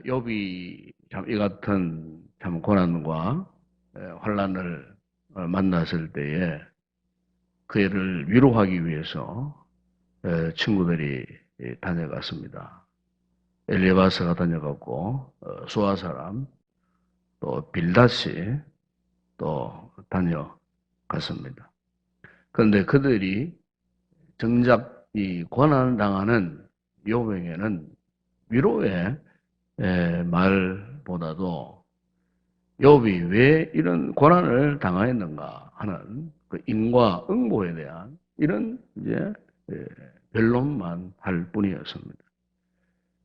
욥이 참 이 같은 참 고난과 환난을 만났을 때에 그를 위로하기 위해서 친구들이 다녀갔습니다. 엘리바스가 다녀갔고 수아 사람 또 빌닷이 또 다녀갔습니다. 그런데 그들이 정작 이 고난을 당하는 욥에게는 위로의 말보다도 욥이 왜 이런 고난을 당하였는가 하는 그 인과 응보에 대한 이런 이제 변론만 할 뿐이었습니다.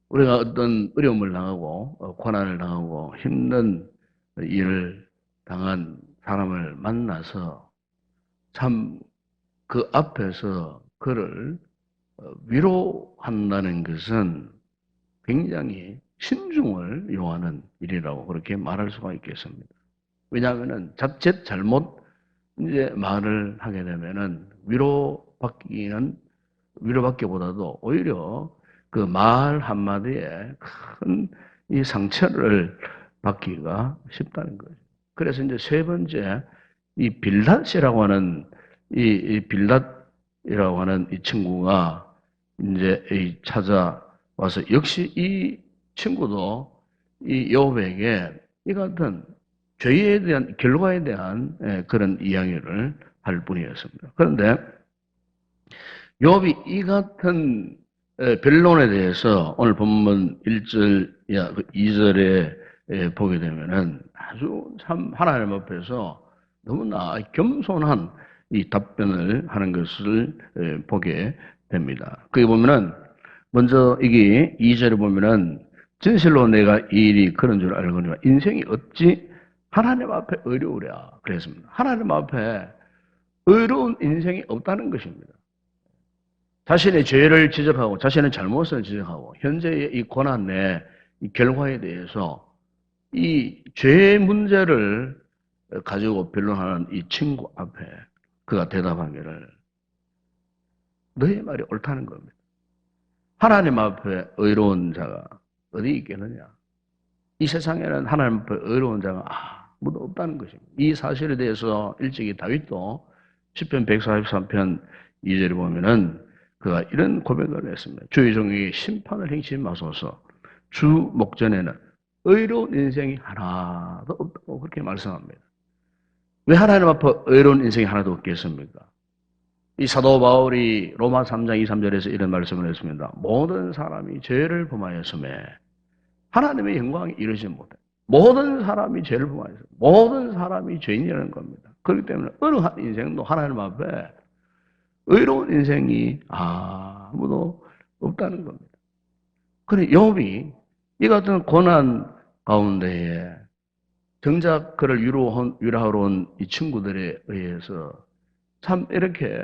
우리가 어떤 어려움을 당하고 고난을 당하고 힘든 일을 당한 사람을 만나서 참 그 앞에서 그를 위로한다는 것은 굉장히 신중을 요하는 일이라고 그렇게 말할 수가 있겠습니다. 왜냐하면은 자칫 잘못 이제 말을 하게 되면은 위로받기보다도 오히려 그 말 한마디에 큰 이 상처를 받기가 쉽다는 거죠. 그래서 이제 세 번째 이 빌닷이라고 하는 이 빌닷이라고 하는 이 친구가 이제 찾아와서 역시 이 친구도 이 욥에게 이 같은 죄에 대한 결과에 대한 그런 이야기를 할 뿐이었습니다. 그런데 욥이 이 같은 변론에 대해서 오늘 본문 1절, 2절에 보게 되면은 아주 참 하나님 앞에서 너무나 겸손한 이 답변을 하는 것을 보게 됩니다. 거기 보면은 먼저 이게 2절에 보면은 진실로 내가 이 일이 그런 줄 알거니와 인생이 어찌 하나님 앞에 어려우랴 그랬습니다. 하나님 앞에 어려운 인생이 없다는 것입니다. 자신의 죄를 지적하고 자신의 잘못을 지적하고 현재의 이 고난의 이 결과에 대해서 이 죄의 문제를 가지고 변론하는 이 친구 앞에 그가 대답하기를 너의 말이 옳다는 겁니다. 하나님 앞에 의로운 자가 어디 있겠느냐? 이 세상에는 하나님 앞에 의로운 자가 아무도 없다는 것입니다. 이 사실에 대해서 일찍이 다윗도 시편 143편 2절에 보면은 그가 이런 고백을 했습니다. 주의 종에게 심판을 행치 마소서. 주 목전에는 의로운 인생이 하나도 없다고 그렇게 말씀합니다. 왜 하나님 앞에 의로운 인생이 하나도 없겠습니까? 이 사도 바울이 로마 3장 2, 3절에서 이런 말씀을 했습니다. 모든 사람이 죄를 범하였음에 하나님의 영광이 이루지 못해. 모든 사람이 죄를 범하였어요. 모든 사람이 죄인이라는 겁니다. 그렇기 때문에 어느 한 인생도 하나님 앞에 의로운 인생이 아무도 없다는 겁니다. 그래 욥이 이 같은 고난 가운데에 정작 그를 위로하러 온 이 친구들에 의해서 참 이렇게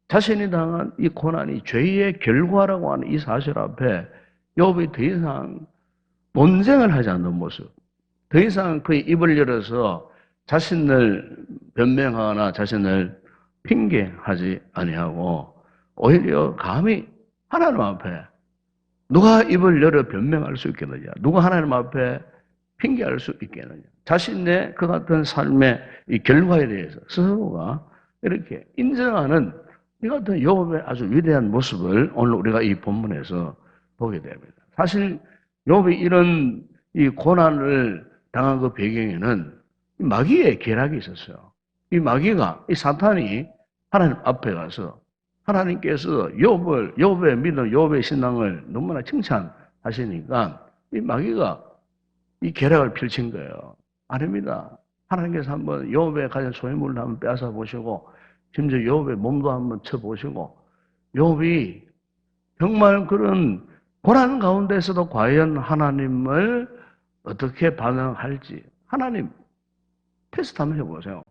자신이 당한 이 고난이 죄의 결과라고 하는 이 사실 앞에 욥이 더 이상 논쟁을 하지 않는 모습, 더 이상 그의 입을 열어서 자신을 변명하거나 자신을 핑계하지 아니하고 오히려 감히 하나님 앞에 누가 입을 열어 변명할 수 있겠느냐? 누가 하나님 앞에 핑계할 수 있겠느냐? 자신의 그 같은 삶의 이 결과에 대해서 스스로가 이렇게 인정하는 이 같은 욥의 아주 위대한 모습을 오늘 우리가 이 본문에서 보게 됩니다. 사실 욥이 이런 이 고난을 당한 그 배경에는 마귀의 계략이 있었어요. 이 마귀가, 이 사탄이 하나님 앞에 가서 하나님께서 욥의 믿음, 욥의 신앙을 너무나 칭찬하시니까 이 마귀가 이 계략을 펼친 거예요. 아닙니다. 하나님께서 한번 욥의 가진 소유물을 한번 빼앗아 보시고 심지어 욥의 몸도 한번 쳐보시고 욥이 정말 그런 고난 가운데서도 과연 하나님을 어떻게 반응할지 하나님 테스트 한번 해보세요.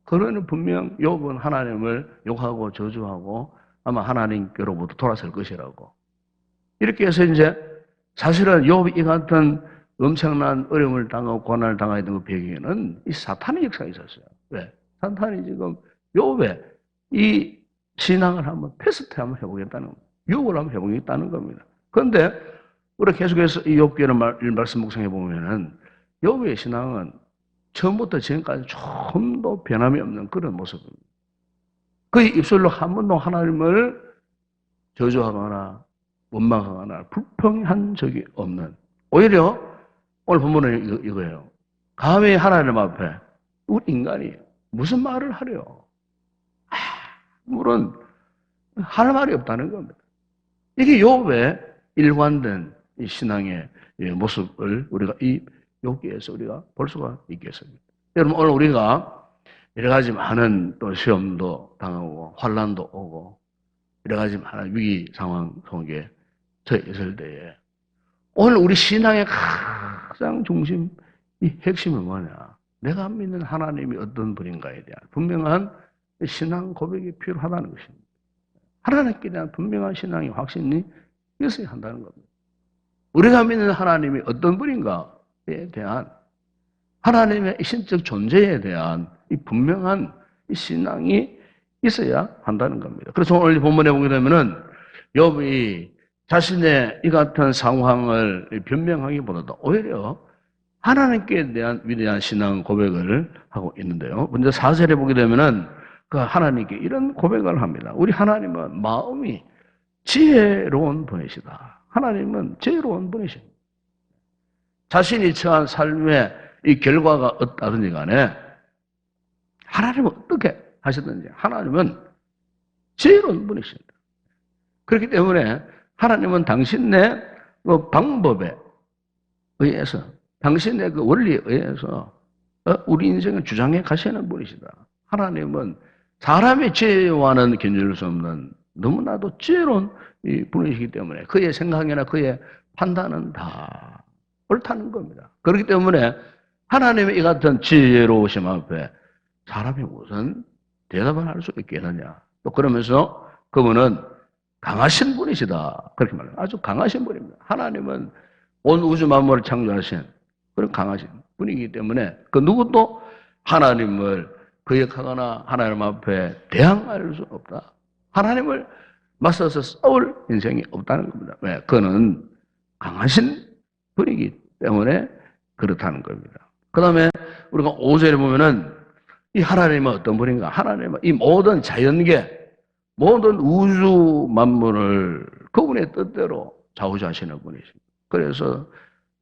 그러면 분명 욥은 하나님을 욕하고 저주하고 아마 하나님께로부터 돌아설 것이라고. 이렇게 해서 이제 사실은 욥이 이 같은 엄청난 어려움을 당하고 고난을 당하게 된 그 배경에는 이 사탄의 역사가 있었어요. 왜? 사탄이 지금 욥의 이 신앙을 한번 테스트 한번 해보겠다는 겁니다. 유혹을 한번 해보겠다는 겁니다. 그런데 우리가 계속해서 이 욥기의 말씀 묵상해 보면은 욥의 신앙은 처음부터 지금까지 조금도 변함이 없는 그런 모습입니다. 그의 입술로 한 번도 하나님을 저주하거나 원망하거나 불평한 적이 없는, 오히려 오늘 본문은 이거예요. 감히 하나님 앞에 우리 인간이 무슨 말을 하려? 물은 할 말이 없다는 겁니다. 이게 욥의 일관된 이 신앙의 모습을 우리가 이 욥기에서 우리가 볼 수가 있겠습니다. 여러분, 오늘 우리가 여러 가지 많은 또 시험도 당하고 환난도 오고 여러 가지 많은 위기 상황 속에 처해 있을 때에 오늘 우리 신앙의 가장 중심, 이 핵심은 뭐냐? 내가 믿는 하나님이 어떤 분인가에 대한 분명한 신앙 고백이 필요하다는 것입니다. 하나님께 대한 분명한 신앙의 확신이 있어야 한다는 겁니다. 우리가 믿는 하나님이 어떤 분인가에 대한 하나님의 신적 존재에 대한 이 분명한 이 신앙이 있어야 한다는 겁니다. 그래서 오늘 본문에 보게 되면은 욥이 자신의 이 같은 상황을 변명하기보다도 오히려 하나님께 대한 위대한 신앙 고백을 하고 있는데요. 먼저 4절에 보게 되면은 그 하나님께 이런 고백을 합니다. 우리 하나님은 마음이 지혜로운 분이시다. 하나님은 지혜로운 분이십니다. 자신이 처한 삶의 이 결과가 어떠든지 간에 하나님은 어떻게 하셨든지 하나님은 지혜로운 분이십니다. 그렇기 때문에 하나님은 당신의 그 방법에 의해서, 당신의 그 원리에 의해서 우리 인생을 주장해 가시는 분이시다. 하나님은 사람의 지혜와는 견줄 수 없는 너무나도 지혜로운 분이시기 때문에 그의 생각이나 그의 판단은 다 옳다는 겁니다. 그렇기 때문에 하나님의 이 같은 지혜로우심 앞에 사람이 무슨 대답을 할 수 있겠느냐. 또 그러면서 그분은 강하신 분이시다. 그렇게 말해요. 아주 강하신 분입니다. 하나님은 온 우주 만물을 창조하신 그런 강하신 분이기 때문에 그 누구도 하나님을 거역하거나 하나님 앞에 대항할 수 없다. 하나님을 맞서서 싸울 인생이 없다는 겁니다. 왜? 그는 강하신 분이기 때문에 그렇다는 겁니다. 그 다음에 우리가 5절에 보면은 이 하나님은 어떤 분인가? 하나님은 이 모든 자연계, 모든 우주 만물을 그분의 뜻대로 좌우자시는 분이십니다. 그래서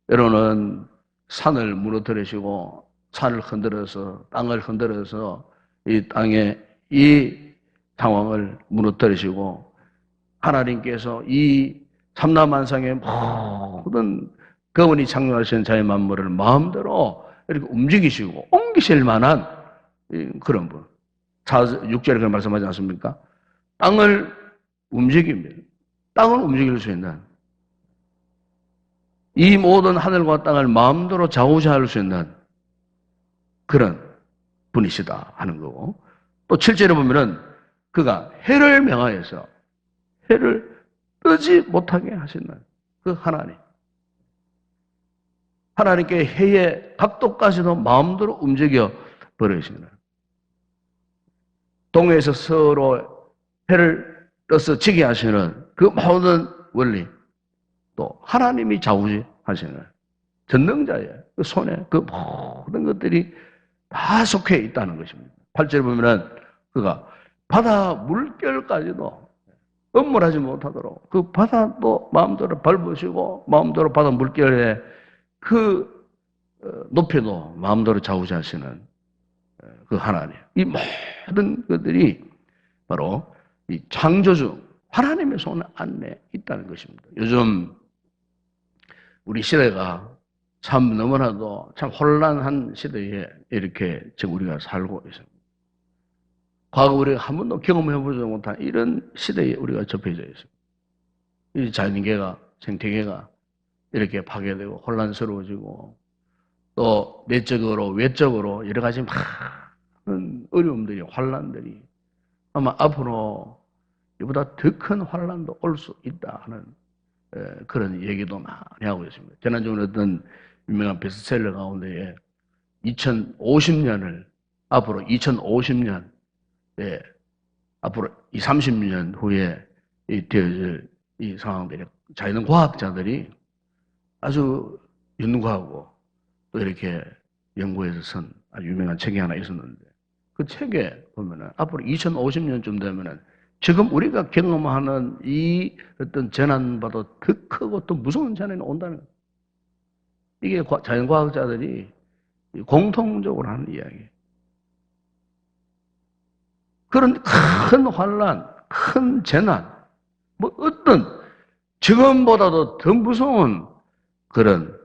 여러분은 산을 무너뜨리시고 산을 흔들어서 땅을 흔들어서 이 땅에 이 상황을 무너뜨리시고 하나님께서 이 삼라만상의 모든 그분이 창조하신 자연 만물을 마음대로 이렇게 움직이시고 옮기실 만한 그런 분. 6절에 그런 말씀하지 않습니까? 땅을 움직입니다. 땅을 움직일 수 있는 이 모든 하늘과 땅을 마음대로 좌우자할 수 있는 그런 분이시다 하는 거고, 또 7절에 보면은 그가 해를 명하여서 해를 뜨지 못하게 하시는 그 하나님. 하나님께 해의 각도까지도 마음대로 움직여 버리시는, 동해에서 서로 해를 떠서 지게 하시는 그 모든 원리, 또 하나님이 좌우하시는 전능자의 그 손에 그 모든 것들이 다 속해 있다는 것입니다. 8절에 보면은 그가 바다 물결까지도 엄물하지 못하도록 그 바다도 마음대로 밟으시고 마음대로 바다 물결의 그 높이도 마음대로 좌우하시는 그 하나님. 이 모든 것들이 바로 이 창조주 하나님의 손 안에 있다는 것입니다. 요즘 우리 시대가 참 너무나도 참 혼란한 시대에 이렇게 지금 우리가 살고 있습니다. 과거 우리가 한 번도 경험해보지 못한 이런 시대에 우리가 접해져 있습니다. 이 자연계가, 생태계가 이렇게 파괴되고 혼란스러워지고 또 내적으로 외적으로 여러 가지 많은 어려움들이, 환란들이 아마 앞으로 이보다 더 큰 환란도 올 수 있다 하는 그런 얘기도 많이 하고 있습니다. 지난주에 어떤 유명한 베스트셀러 가운데에 2050년을 앞으로 2050년 앞으로 30년 후에 되어질 이 상황들이 자연과학자들이 아주 연구하고 또 이렇게 연구해서 쓴 아주 유명한 책이 하나 있었는데 그 책에 보면은 앞으로 2050년쯤 되면은 지금 우리가 경험하는 이 어떤 재난보다 더 크고 또 무서운 재난이 온다는 거예요. 이게 자연과학자들이 공통적으로 하는 이야기예요. 그런 큰 환란, 큰 재난, 뭐 어떤 지금보다도 더 무서운 그런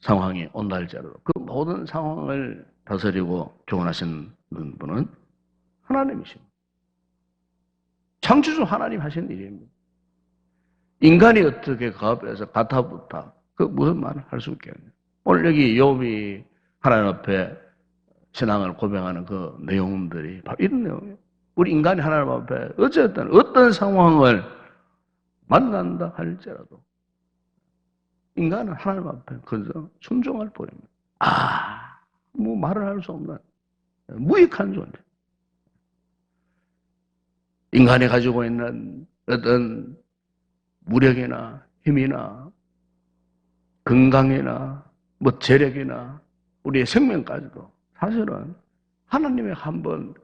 상황이 온다 할지라도 그 모든 상황을 다스리고 교훈하시는 분은 하나님이십니다. 창조주 하나님 하신 일입니다. 인간이 어떻게 그 앞에서 가타부타 그 무슨 말을 할 수 있겠냐. 오늘 여기 욥이 하나님 앞에 신앙을 고백하는 그 내용들이 바로 이런 내용이에요. 우리 인간이 하나님 앞에 어쨌든 어떤 상황을 만난다 할지라도 인간은 하나님 앞에 그저 순종할 뿐입니다. 뭐 말을 할 수 없는 무익한 존재. 인간이 가지고 있는 어떤 무력이나 힘이나 건강이나 뭐 재력이나 우리의 생명까지도 사실은 하나님이 한번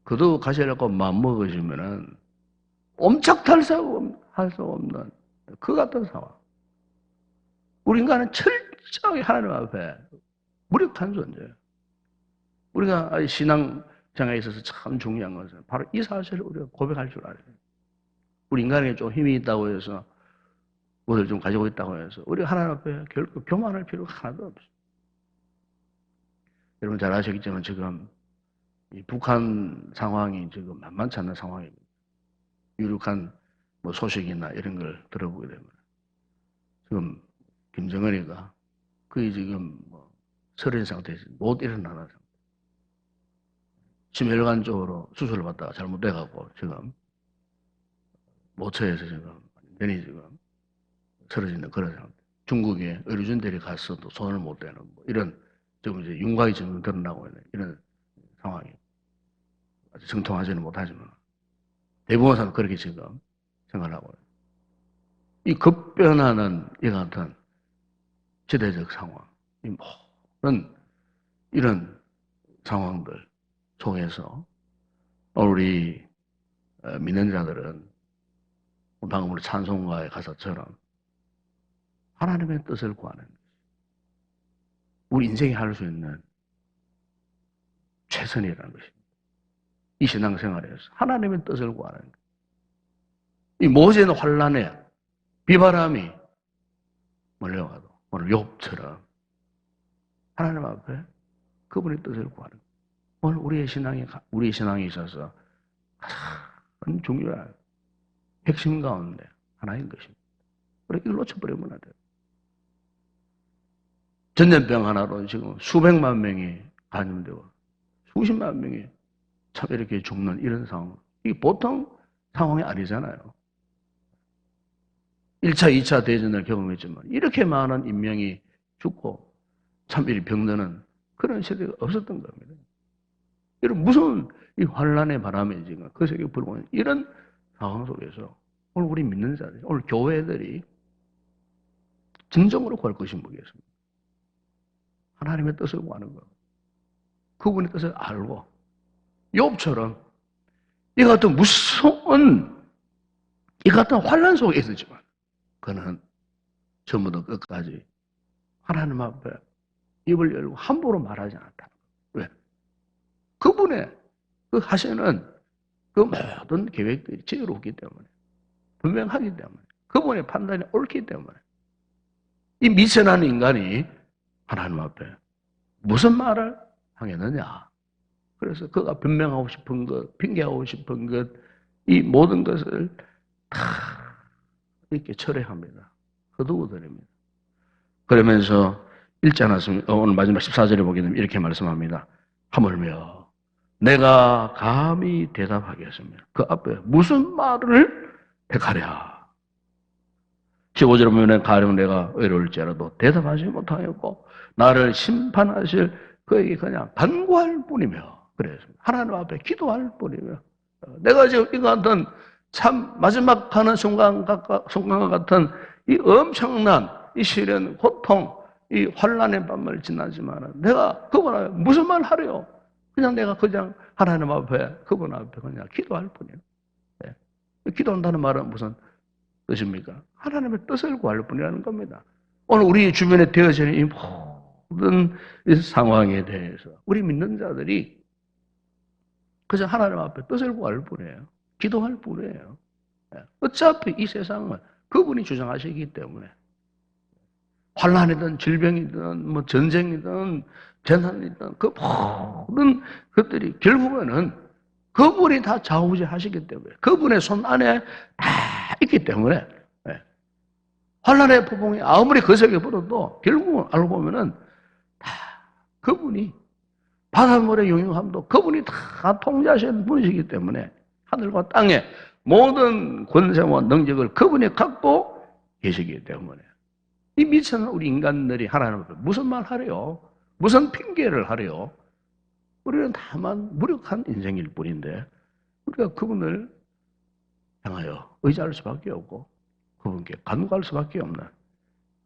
그도 가시려고 마음먹으시면은 옴짝할 수 없는 그 같은 상황. 우리 인간은 철저하게 하나님 앞에 무력한 존재예요. 우리가 신앙생활에 있어서 참 중요한 것은 바로 이 사실을 우리가 고백할 줄 알아야 돼요. 우리 인간에게 좀 힘이 있다고 해서 무엇을 좀 가지고 있다고 해서 우리가 하나님 앞에 결코 교만할 필요가 하나도 없어요. 여러분 잘 아시겠지만 지금 이 북한 상황이 지금 만만치 않은 상황입니다. 유력한 뭐 소식이나 이런 걸 들어보게 되면 지금 김정은이가 거의 지금 뭐 설인 상태에서 못 일어나는 상태. 심혈관적으로 수술을 받다가 잘못돼갖고 지금 모처에서 지금 완전히 지금 쓰러지는 그런 상태. 중국에 의료진들이 갔어도 손을 못 대는 뭐 이런 지금 이제 윤곽이 지금 드러나고 있는 이런 상황이 아주 정통하지는 못하지만 대부분 사람 그렇게 지금 생각을 하고 있어요. 이 급변하는 이 같은 시대적 상황, 이 모든 이런 상황들 속에서 우리 믿는 자들은 방금 우리 찬송가의 가사처럼 하나님의 뜻을 구하는 것이 우리 인생이 할 수 있는 최선이라는 것입니다. 이 신앙생활에서 하나님의 뜻을 구하는 것. 이 모든 환란에 비바람이 몰려가도 오늘 욥처럼 하나님 앞에 그분의 뜻을 구하는 것. 오늘 우리의 신앙에 있어서 가장 중요한 핵심 가운데 하나인 것입니다. 우리 이걸 놓쳐버리면 안 돼요. 전염병 하나로 지금 수백만 명이 감염되고 수십만 명이 참 이렇게 죽는 이런 상황. 이게 보통 상황이 아니잖아요. 1차, 2차 대전을 경험했지만 이렇게 많은 인명이 죽고 참 이렇게 병드는 그런 시대가 없었던 겁니다. 이런 무서운 이 환란의 바람이 지금 그 세계에 불고 있는 이런 상황 속에서 오늘 우리 믿는 자들, 오늘 교회들이 진정으로 구할 것이 뭐겠습니까? 하나님의 뜻을 구하는 거. 그분의 뜻을 알고 욥처럼 이 같은 무서운 이 같은 환란 속에 있었지만 그는 전부터 끝까지 하나님 앞에 입을 열고 함부로 말하지 않았다. 왜? 그분의 그 하시는 그 모든 계획들이 지혜롭기 때문에 분명하기 때문에 그분의 판단이 옳기 때문에 이 미천한 인간이 하나님 앞에 무슨 말을 하겠느냐. 그래서 그가 변명하고 싶은 것, 핑계하고 싶은 것, 이 모든 것을 다 이렇게 철회합니다. 거두어드립니다. 그러면서 읽지 않았습니다. 오늘 마지막 14절에 보게 되면 이렇게 말씀합니다. 하물며 내가 감히 대답하겠으며 그 앞에 무슨 말을 택하랴. 15절에 보면 가령 내가 의로울지라도 대답하지 못하였고 나를 심판하실 그에게 그냥 간구할 뿐이며 그랬습니다. 하나님 앞에 기도할 뿐이며 내가 지금 이 같은 참 마지막 하는 순간과 같은 이 엄청난 이 시련, 고통, 이 환란의 밤을 지나지만 내가 그분 앞에 무슨 말 하래요? 그냥 내가 그냥 하나님 앞에 그분 앞에 그냥 기도할 뿐이에요. 네. 기도한다는 말은 무슨 뜻입니까? 하나님의 뜻을 구할 뿐이라는 겁니다. 오늘 우리 주변에 되어지는 이 모든 이 상황에 대해서 우리 믿는 자들이 그저 하나님 앞에 뜻을 구할 뿐이에요. 기도할 뿐이에요. 어차피 이 세상은 그분이 주장하시기 때문에 환란이든 질병이든 뭐 전쟁이든 재난이든 그 모든 것들이 결국에는 그분이 다 좌우지하시기 때문에 그분의 손 안에 다 있기 때문에 환란의 포봉이 아무리 거세게 불어도 결국은 알고 보면은 다 그분이 바닷물의 용융함도 그분이 다 통제하시는 분이시기 때문에 하늘과 땅의 모든 권세와 능력을 그분이 갖고 계시기 때문에 이 미천한 우리 인간들이 하나님 앞에 무슨 말 하래요? 무슨 핑계를 하래요? 우리는 다만 무력한 인생일 뿐인데 우리가 그분을 향하여 의지할 수밖에 없고 그분께 간구할 수밖에 없는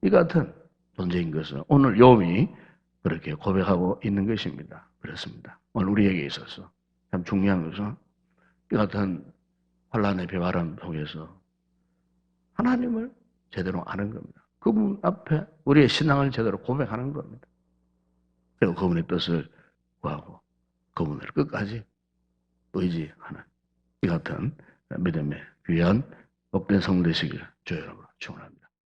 이 같은 존재인 것은 오늘 욥이 그렇게 고백하고 있는 것입니다. 그렇습니다. 오늘 우리에게 있어서 참 중요한 것은 이 같은 환란의 비바람 속에서 하나님을 제대로 아는 겁니다. 그분 앞에 우리의 신앙을 제대로 고백하는 겁니다. 그리고 그분의 뜻을 구하고 그분을 끝까지 의지하는 이 같은 믿음의 귀한 복된 성도 되시기를 주여 여러분 축원합니다.